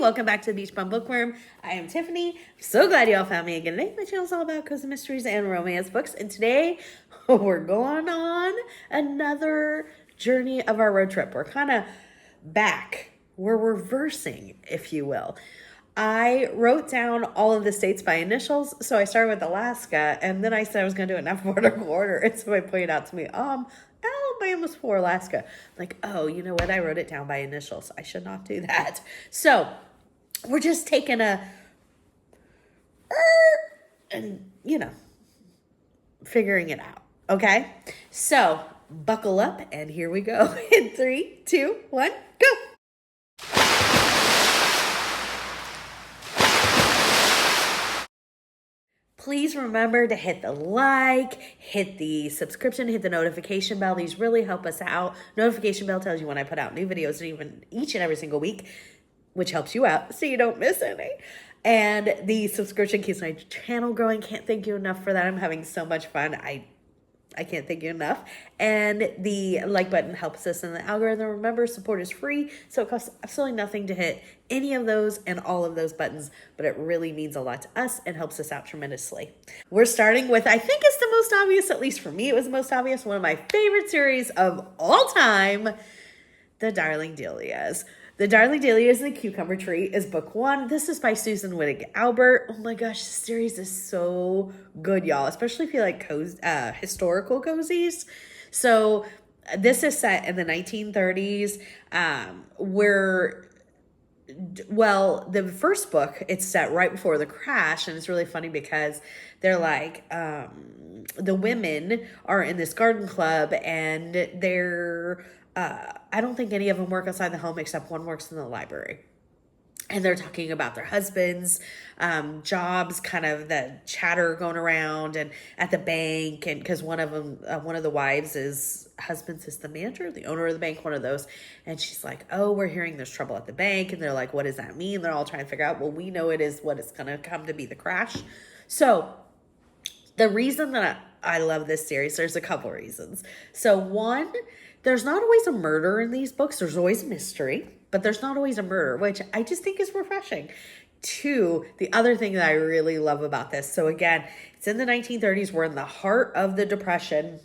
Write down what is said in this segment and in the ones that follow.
welcome back to the Beach Bum Bookworm. I am Tiffany. I'm so glad y'all found me again today. My channel is all about cozy mysteries and romance books, and today we're going on another journey of our road trip. We're kind of back. We're reversing, if you will. I wrote down all of the states by initials, so I started with Alaska, and then I said I was going to do it in alphabetical order, and somebody pointed out to me, Alabama's for Alaska. Like, oh, you know what? I wrote it down by initials. I should not do that. So we're just taking and, figuring it out. Okay? So buckle up, and here we go. In 3, 2, 1, go. Please remember to hit the like, hit the subscription, hit the notification bell. These really help us out. Notification bell tells you when I put out new videos, even each and every single week, which helps you out so you don't miss any. And the subscription keeps my channel growing. Can't thank you enough for that. I'm having so much fun. I can't thank you enough. And the like button helps us in the algorithm. Remember, support is free, so it costs absolutely nothing to hit any of those and all of those buttons, but it really means a lot to us and helps us out tremendously. We're starting with, I think it's the most obvious, at least for me, it was the most obvious, one of my favorite series of all time, The Darling Dahlias. The Darling Dahlias and the Cucumber Tree is book 1. This is by Susan Wittig Albert. Oh my gosh, this series is so good, y'all, especially if you like historical cozies. So this is set in the 1930s, the first book, it's set right before the crash, and it's really funny because they're like, the women are in this garden club, and they're, I don't think any of them work outside the home except one works in the library. And they're talking about their husbands' jobs, kind of the chatter going around, and at the bank, and because one of them, one of the husbands is the manager, the owner of the bank, one of those, and she's like, "Oh, we're hearing there's trouble at the bank," and they're like, "What does that mean?" They're all trying to figure out. Well, we know it is what it's going to come to be, the crash. So the reason that I love this series, there's a couple reasons. So one, there's not always a murder in these books. There's always a mystery, but there's not always a murder, which I just think is refreshing. 2, the other thing that I really love about this. So again, it's in the 1930s. We're in the heart of the Depression.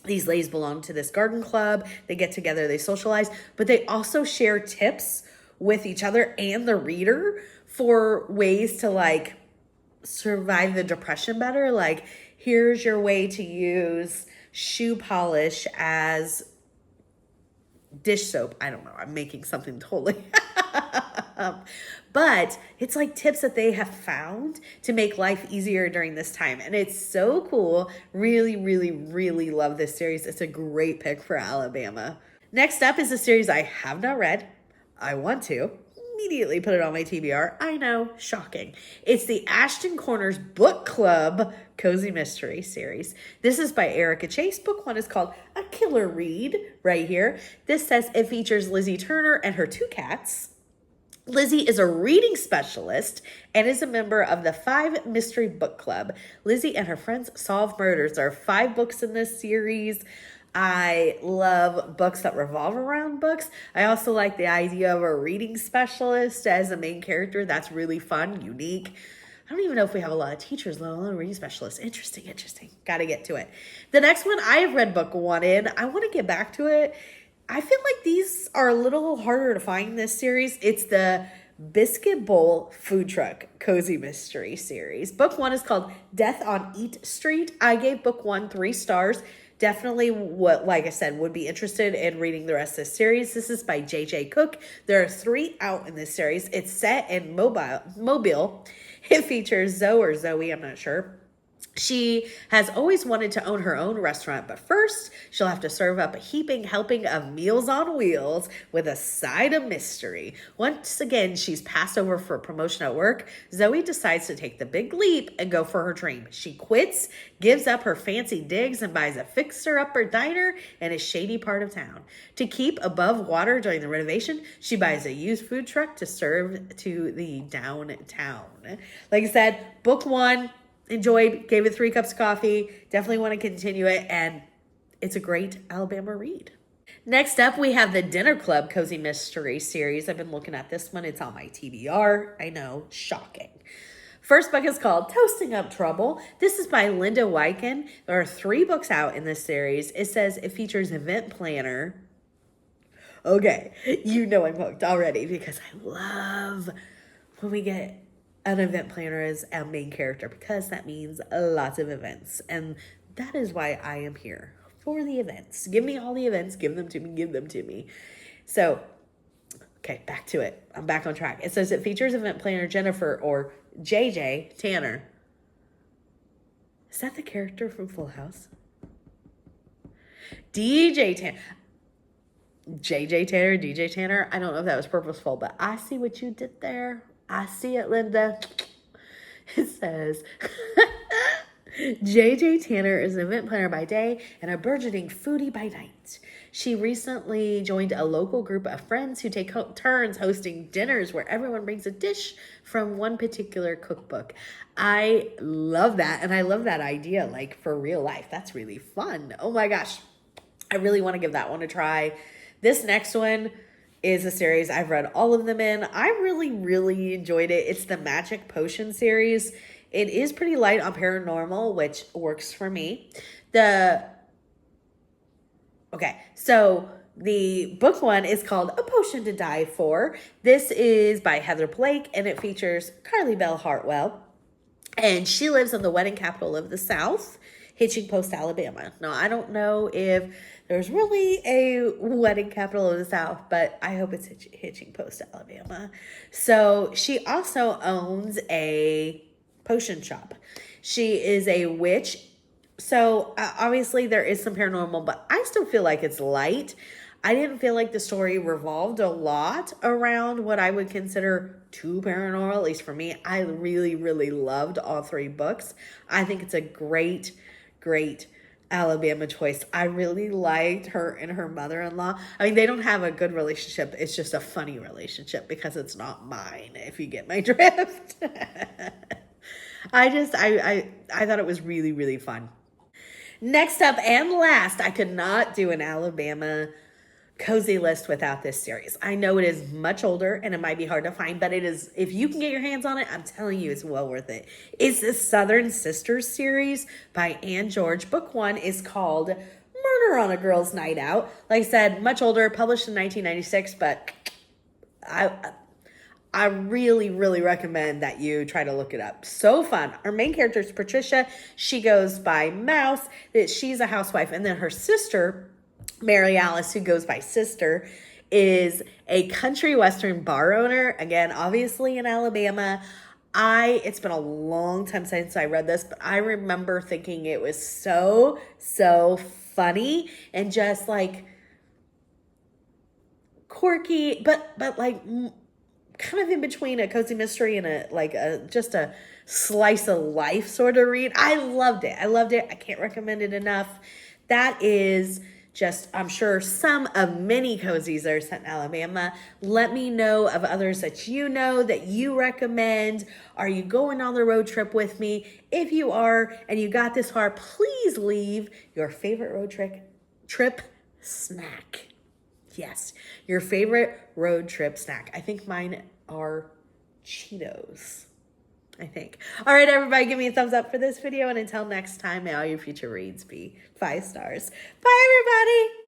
These ladies belong to this garden club. They get together, they socialize, but they also share tips with each other and the reader for ways to like survive the Depression better. Like, here's your way to use shoe polish as dish soap. I don't know. I'm making something totally. But it's like tips that they have found to make life easier during this time. And it's so cool. Really, really, really love this series. It's a great pick for Alabama. Next up is a series I have not read. I want to. Immediately put it on my TBR. I know, shocking. It's the Ashton Corners Book Club Cozy Mystery Series. This is by Erica Chase. Book 1 is called A Killer Read, right here. This says it features Lizzie Turner and her 2 cats. Lizzie is a reading specialist and is a member of the 5 Mystery Book Club. Lizzie and her friends solve murders. There are 5 books in this series. I love books that revolve around books. I also like the idea of a reading specialist as a main character. That's really fun, unique. I don't even know if we have a lot of teachers, let alone reading specialists. Interesting. Got to get to it. The next one, I have read book 1 in. I want to get back to it. I feel like these are a little harder to find in this series. It's the Biscuit Bowl Food Truck Cozy Mystery Series. Book 1 is called Death on Eat Street. I gave book 1 3 stars. Definitely, like I said, would be interested in reading the rest of this series. This is by J.J. Cook. There are 3 out in this series. It's set in Mobile. It features Zoe, I'm not sure. She has always wanted to own her own restaurant, but first she'll have to serve up a heaping helping of Meals on Wheels with a side of mystery. Once again, she's passed over for promotion at work. Zoe decides to take the big leap and go for her dream. She quits, gives up her fancy digs, and buys a fixer-upper diner in a shady part of town. To keep above water during the renovation, she buys a used food truck to serve to the downtown. Like I said, book 1, enjoyed, gave it 3 cups of coffee, definitely want to continue it, and it's a great Alabama read. Next up, we have the Dinner Club Cozy Mystery Series. I've been looking at this one. It's on my TBR. I know, shocking. First book is called Toasting Up Trouble. This is by Linda Wyken. There are 3 books out in this series. It says it features event planner. Okay, you know I'm hooked already because I love when we get an event planner as a main character because that means lots of events. And that is why I am here, for the events. Give me all the events, give them to me, give them to me. So, okay, back to it. I'm back on track. It says it features event planner Jennifer, or JJ Tanner. Is that the character from Full House? DJ Tanner. JJ Tanner, DJ Tanner. I don't know if that was purposeful, but I see what you did there. I see it, Linda. It says JJ Tanner is an event planner by day and a burgeoning foodie by night. She recently joined a local group of friends who take turns hosting dinners where everyone brings a dish from one particular cookbook. I love that, and I love that idea, like for real life. That's really fun. Oh my gosh. I really want to give that one a try. This next one is a series I've read all of them in. I really, really enjoyed it. It's the Magic Potion series. It is pretty light on paranormal, which works for me. So the book one is called A Potion to Die For. This is by Heather Blake, and it features Carly Bell Hartwell. And she lives in the wedding capital of the South, Hitching Post, Alabama. Now, I don't know if there's really a wedding capital of the South, but I hope it's Hitching Post, Alabama. So she also owns a potion shop. She is a witch. So obviously there is some paranormal, but I still feel like it's light. I didn't feel like the story revolved a lot around what I would consider too paranormal, at least for me. I really, really loved all 3 books. I think it's a great, great Alabama choice. I really liked her and her mother-in-law. I mean, they don't have a good relationship. It's just a funny relationship because it's not mine, if you get my drift. I thought it was really, really fun. Next up and last, I could not do an Alabama cozy list without this series. I know it is much older and it might be hard to find, but it is, if you can get your hands on it, I'm telling you, it's well worth it. It's the Southern Sisters series by Ann George. Book 1 is called Murder on a Girl's Night Out. Like I said, much older, published in 1996, but I really, really recommend that you try to look it up. So fun. Our main character is Patricia. She goes by Mouse. She's a housewife. And then her sister, Mary Alice, who goes by Sister, is a country western bar owner. Again, obviously in Alabama. It's been a long time since I read this, but I remember thinking it was so, so funny and just like quirky, but like kind of in between a cozy mystery and just a slice of life sort of read. I loved it. I can't recommend it enough. That is just, I'm sure, some of many cozies that are set in Alabama. Let me know of others that you know that you recommend. Are you going on the road trip with me? If you are and you got this far, please leave your favorite road trip snack. Yes, your favorite road trip snack. I think mine are Cheetos. I think. All right, everybody, give me a thumbs up for this video. And until next time, may all your future reads be 5 stars. Bye, everybody.